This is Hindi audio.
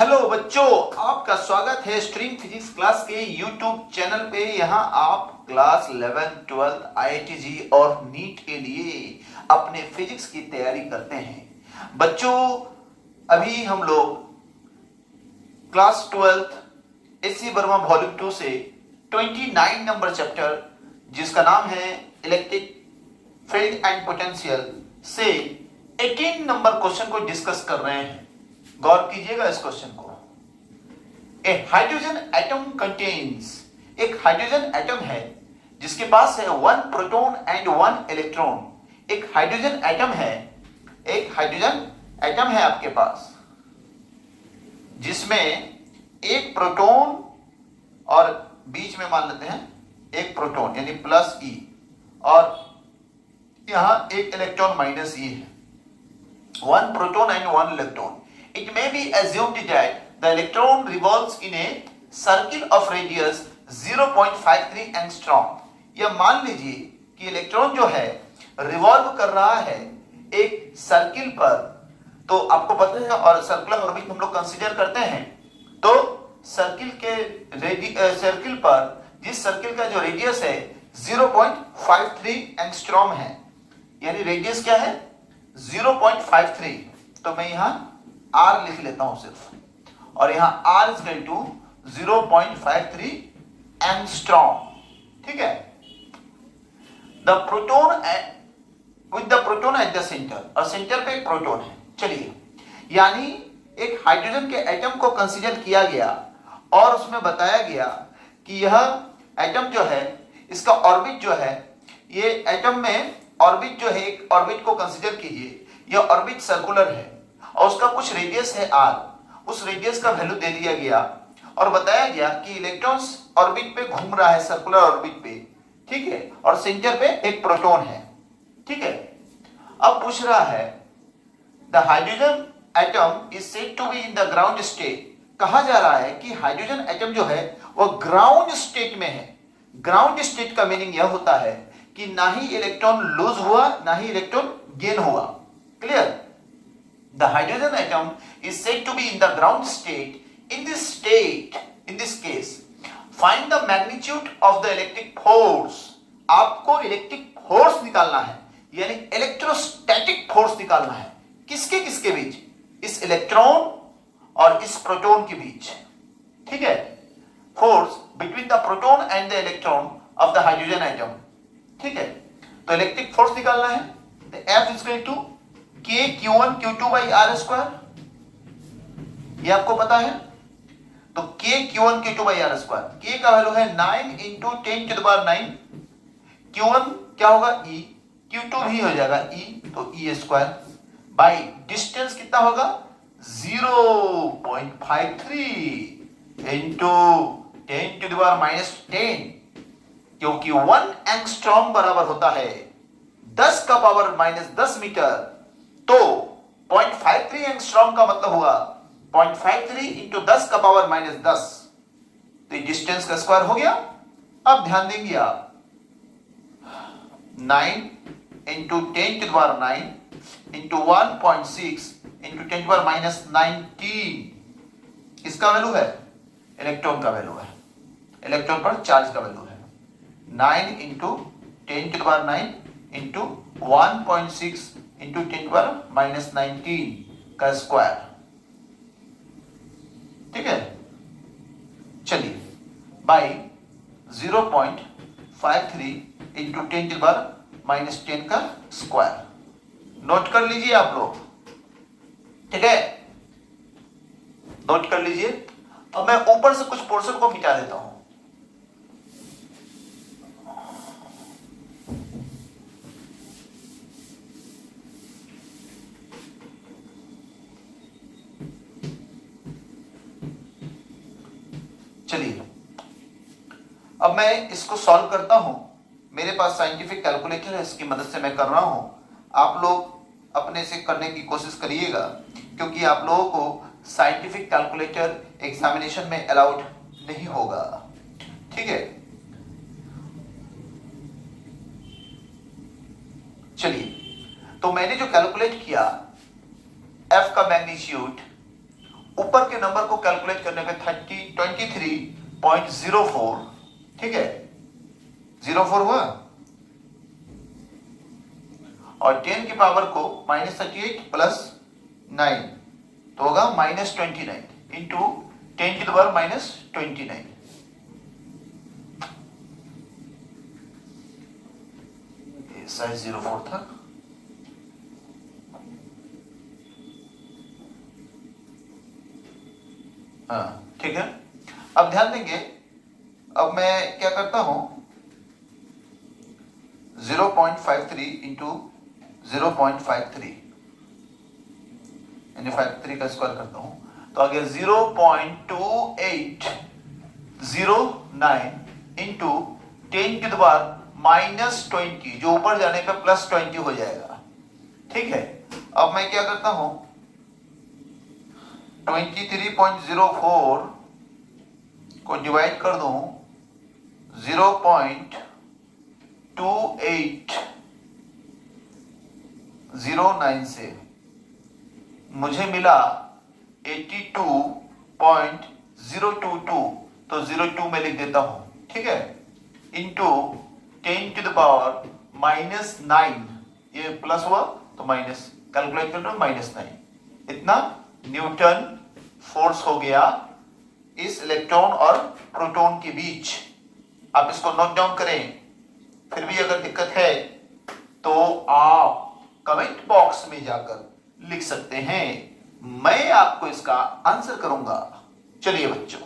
हेलो बच्चों, आपका स्वागत है स्ट्रीम फिजिक्स क्लास के यूट्यूब चैनल पे। यहाँ आप क्लास 11, 12 आईआईटी और नीट के लिए अपने फिजिक्स की तैयारी करते हैं। बच्चों, अभी हम लोग class 12 S C Verma volume 2 से 29 नंबर चैप्टर, जिसका नाम है इलेक्ट्रिक फील्ड एंड पोटेंशियल, से 18 नंबर क्वेश्चन को डिस्कस कर रहे हैं। गौर कीजिएगा इस क्वेश्चन को। ए हाइड्रोजन एटम कंटेन्स, एक हाइड्रोजन एटम है जिसके पास है 1 प्रोटॉन एंड 1 इलेक्ट्रॉन। एक हाइड्रोजन एटम है, एक हाइड्रोजन एटम है आपके पास जिसमें एक प्रोटॉन और बीच में मान लेते हैं एक प्रोटॉन यानी प्लस ई, और यहां एक इलेक्ट्रॉन माइनस ई है। 1 proton and 1 electron. It may be assumed that the electron revolves in a circle of radius 0.53 angstrom. यह मान लीजिए कि इलेक्ट्रॉन जो है रिवॉल्व कर रहा है एक सर्किल पर। तो आपको पता है, और सर्कुलर ऑर्बिट हम लोग कंसीडर करते हैं, तो सर्किल के सर्किल पर जिस सर्किल का जो रेडियस है 0.53 एंगस्ट्रॉम है, यानी रेडियस क्या है 0.53। तो मैं यहां R लिख लेता हूं सिर्फ, और यहां R is equal to 0.53 angstrom. ठीक है। The proton with the proton at the centre, और सेंटर पे एक प्रोटॉन है। चलिए, यानी एक हाइड्रोजन के एटम को कंसीडर किया गया और उसमें बताया गया कि यह एटम जो है, इसका ऑर्बिट जो है, ये एटम में ऑर्बिट जो है, एक ऑर्बिट को कंसीडर कीजिए, यह ऑर्बिट सर्कुलर है और उसका कुछ रेडियस है r। उस रेडियस का वैल्यू दे दिया गया और बताया गया कि इलेक्ट्रॉन्स ऑर्बिट पे घूम रहा है, सर्कुलर ऑर्बिट पे। ठीक है। और सेंटर पे एक प्रोटॉन है। ठीक है। अब पूछ रहा है the hydrogen atom is said to be in the ground state. कहा जा रहा है कि हाइड्रोजन एटम जो है वह ग्राउंड स्टेट में है। ग्राउंड स्टेट का मीनिंग यह होता है कि ना ही इलेक्ट्रॉन लूज हुआ ना ही इलेक्ट्रॉन गेन हुआ। Clear? The hydrogen atom is said to be in the ground state. In this case find the magnitude of the electric force. आपको इलेक्ट्रिक फोर्स निकालना है, यानी इलेक्ट्रोस्टैटिक फोर्स निकालना है। किसके किसके बीच? इस इलेक्ट्रॉन और इस प्रोटॉन के बीच। ठीक है। Force between the proton and the electron of the hydrogen atom. ठीक है। तो इलेक्ट्रिक फोर्स निकालना है, तो F is equal to K Q1 Q2 by R square. ये आपको पता है। तो K Q1 Q2 by R square, K का वैल्यू है 9 into 10 to the power 9। Q1 क्या होगा E, Q2 भी हो जाएगा E, तो E स्क्वायर बाई डिस्टेंस कितना होगा 0.53 इंटू 10 टू द पावर -10, क्योंकि 1 एंगस्ट्रॉम बराबर होता है 10 का पावर -10 मीटर। तो 0.53 एंगस्ट्रॉम का मतलब हुआ 0.53 इंटू 10 का पावर -10, तो डिस्टेंस का स्क्वायर हो गया। अब ध्यान देंगे आप, 9 into 10 to the power 9 into 1.6 into 10 to the power -19, इसका वैल्यू है इलेक्ट्रॉन का वैल्यू है, इलेक्ट्रॉन पर चार्ज का वैल्यू है 9 into 10 to the power 9 into 1.6 into 10 to the power -19 का स्क्वायर। ठीक है। चलिए, by 0.53 into 10 to the power -10 का स्क्वायर। नोट कर लीजिए आप लोग। ठीक है, नोट कर लीजिए। अब मैं ऊपर से कुछ पोर्शन को मिटा देता हूं। चलिए, अब मैं इसको सॉल्व करता हूं। मेरे पास साइंटिफिक कैलकुलेटर है, इसकी मदद से मैं कर रहा हूं। आप लोग अपने से करने की कोशिश करिएगा, क्योंकि आप लोगों को साइंटिफिक कैलकुलेटर एग्जामिनेशन में अलाउड नहीं होगा। ठीक है। चलिए, तो मैंने जो कैलकुलेट किया, F का मैग्नीट्यूड ऊपर के नंबर को कैलकुलेट करने पे 23.04, ठीक है, 04 हुआ, और 10 की पावर को -38 प्लस 9 तो होगा -29 इंटू 10 की पावर -29। साइज 04 था। हाँ ठीक है। अब ध्यान देंगे, अब मैं क्या करता हूं, 0.53 इंटू 0.53 यानी 53 का स्क्वायर करता हूं तो आ गया 0.2809 इंटू 10 की पावर -20, जो ऊपर जाने पे +20 हो जाएगा, ठीक है। अब मैं क्या करता हूं, 23.04 को डिवाइड कर दूं 0.2809 से, मुझे मिला 82.022, तो 02 में लिख देता हूं, ठीक है, इंटू 10 टू द पावर -9, ये प्लस हुआ तो माइनस, कैलकुलेट कर लो -9, इतना न्यूटन फोर्स हो गया इस इलेक्ट्रॉन और प्रोटॉन के बीच। आप इसको नोट डाउन करें, फिर भी अगर दिक्कत है तो आप कमेंट बॉक्स में जाकर लिख सकते हैं, मैं आपको इसका आंसर करूंगा। चलिए बच्चों,